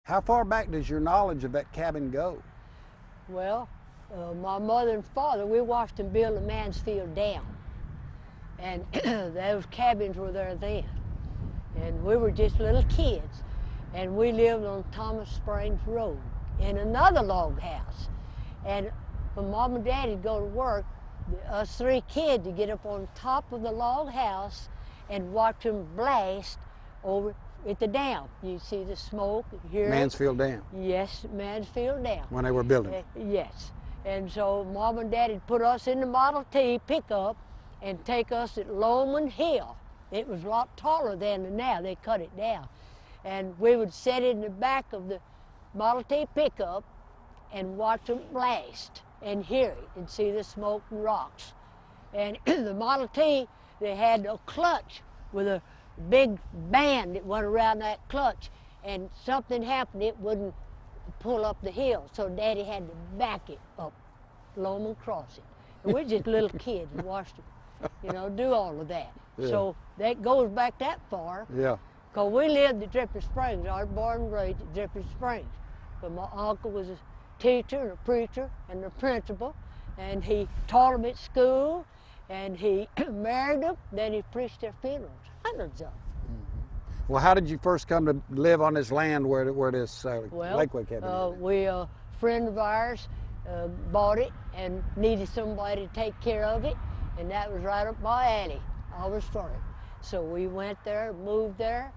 How far back does your knowledge of that cabin go? Well, my mother and father, we watched them build the Mansfield Dam. And those cabins were there then. And we were just little kids. And we lived on Thomas Springs Road in another log house. And when Mom and Daddy'd go to work, us three kids would get up on top of the log house and watch them blast over at the dam. You see the smoke, hear Mansfield Dam. Yes, Mansfield Dam. When they were building it. Yes. And so Mom and Daddy'd put us in the Model T pickup and take us at Lowman Hill. It was a lot taller then than now. They cut it down. And we would sit in the back of the Model T pickup and watch them blast and hear it and see the smoke and rocks. And the Model T, they had a clutch with a big band that went around that clutch, and something happened, it wouldn't pull up the hill, so Daddy had to back it up Lowman Crossing. And we're just little kids and watched them, do all of that. Yeah. So that goes back that far. Yeah. Because we lived at Dripping Springs. I was born and raised at Dripping Springs. But my uncle was a teacher and a preacher and a principal, and he taught them at school, and he married them, then he preached their funerals, hundreds of them. Well, how did you first come to live on this land where this Lakeway cabin is? A friend of ours bought it and needed somebody to take care of it, and that was right up my alley. I was for it. So we went there, moved there,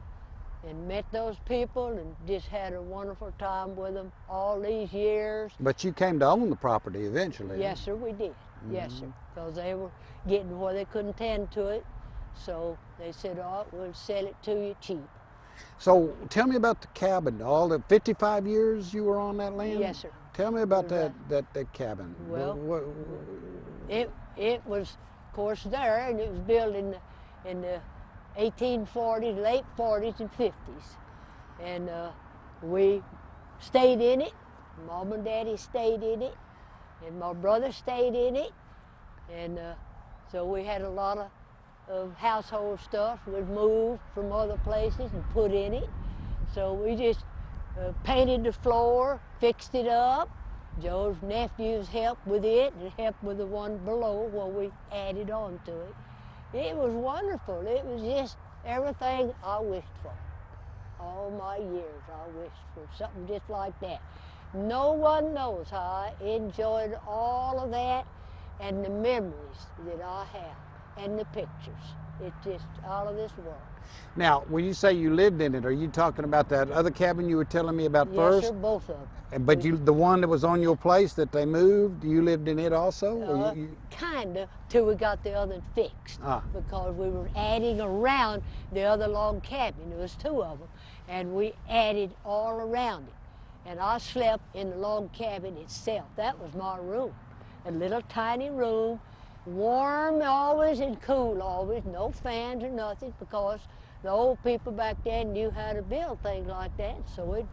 and met those people and just had a wonderful time with them all these years. But you came to own the property eventually. Yes, sir, we did. Yes, sir. Because they were getting where they couldn't tend to it. So they said, oh, we'll sell it to you cheap. So tell me about the cabin. All the 55 years you were on that land? Yes, sir. Tell me about that cabin. Well, it was, of course, there, and it was built in the 1840s, late 40s and 50s. And we stayed in it. Mom and Daddy stayed in it. And my brother stayed in it. And so we had a lot of household stuff. We'd moved from other places and put in it. So we just painted the floor, fixed it up. Joe's nephews helped with it and helped with the one below where we added on to it. It was wonderful. It was just everything I wished for. All my years I wished for something just like that. No one knows how I enjoyed all of that and the memories that I have and the pictures. It's just out of this world. Now, when you say you lived in it, are you talking about that other cabin you were telling me about first? Yes, sir, both of them. But the one that was on your place that they moved, you lived in it also? Kinda, till we got the other fixed. Because we were adding around the other log cabin. There was two of them, and we added all around it. And I slept in the log cabin itself. That was my room, a little tiny room, warm always and cool always, no fans or nothing, because the old people back then knew how to build things like that, so it,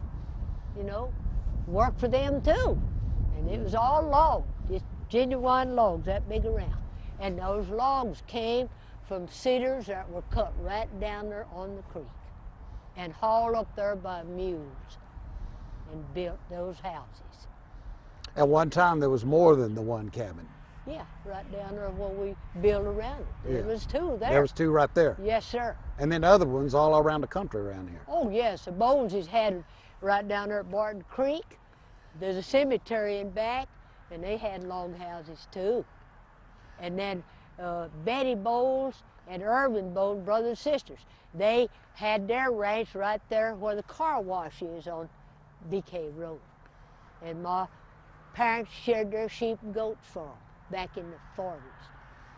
worked for them too. And it was all logs, just genuine logs that big around. And those logs came from cedars that were cut right down there on the creek and hauled up there by mules and built those houses. At one time there was more than the one cabin. Yeah, right down there where we built around it. There was two there. There was two right there. Yes, sir. And then other ones all around the country around here. Oh, yes. The Boneses had right down there at Barton Creek. There's a cemetery in back, and they had log houses too. And then Betty Bowles and Irvin Bowles, brothers and sisters, they had their ranch right there where the car wash is on DK Road. And my parents shared their sheep and goats for them back in the 40s,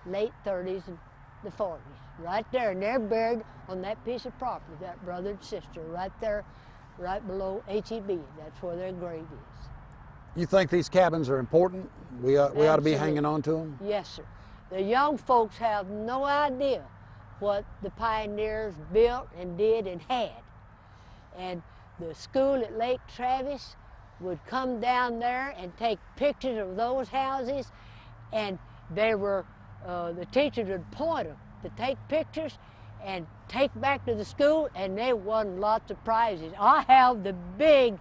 late 30s and the 40s, right there. And they're buried on that piece of property, that brother and sister, right there, right below HEB. That's where their grave is. You think these cabins are important? We ought to be hanging on to them? Yes, sir. The young folks have no idea what the pioneers built and did and had. And the school at Lake Travis would come down there and take pictures of those houses, and they were, the teachers would point them to take pictures, and take back to the school, and they won lots of prizes. I have the big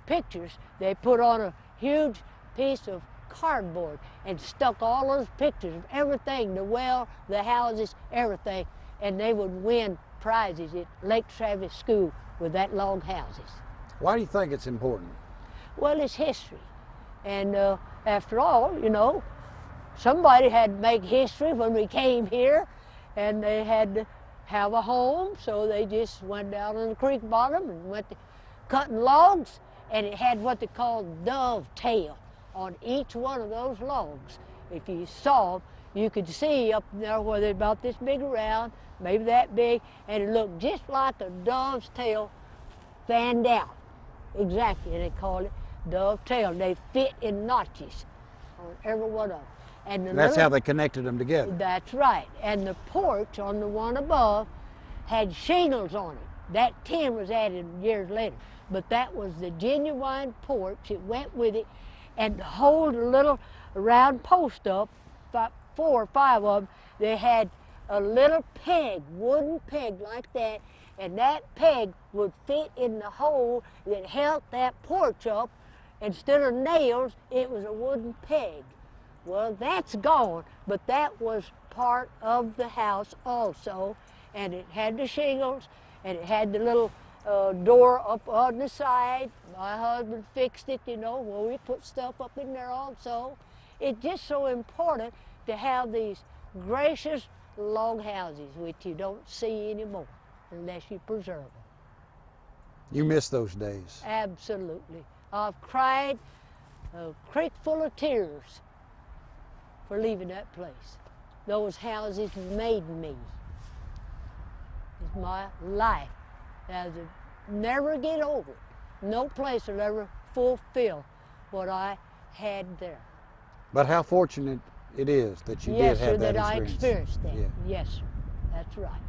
pictures. They put on a huge piece of cardboard and stuck all those pictures of everything, the well, the houses, everything, and they would win prizes at Lake Travis School with that log houses. Why do you think it's important? Well, it's history. And after all, you know, somebody had to make history when we came here, and they had to have a home, so they just went down on the creek bottom and went to cutting logs, and it had what they called dovetail on each one of those logs. If you saw them, you could see up there where they're about this big around, maybe that big, and it looked just like a dove's tail fanned out. Exactly, and they call it dovetail. They fit in notches on every one of them. And that's how they connected them together. That's right. And the porch on the one above had shingles on it. That tin was added years later. But that was the genuine porch. It went with it. And to hold a little round post up, 4 or 5 of them, they had a little peg, wooden peg like that, and that peg would fit in the hole that held that porch up. Instead of nails, it was a wooden peg. Well, that's gone, but that was part of the house also, and it had the shingles, and it had the little door up on the side. My husband fixed it, you know, where we put stuff up in there also. It's just so important to have these gracious log houses, which you don't see anymore unless you preserve them. You miss those days. Absolutely. I've cried a creek full of tears for leaving that place. Those houses made me. It's my life. I'll never get over it. No place will ever fulfill what I had there. But how fortunate it is that you did have that experience. Yes, sir, that I experienced that. Yeah. Yes, sir. That's right.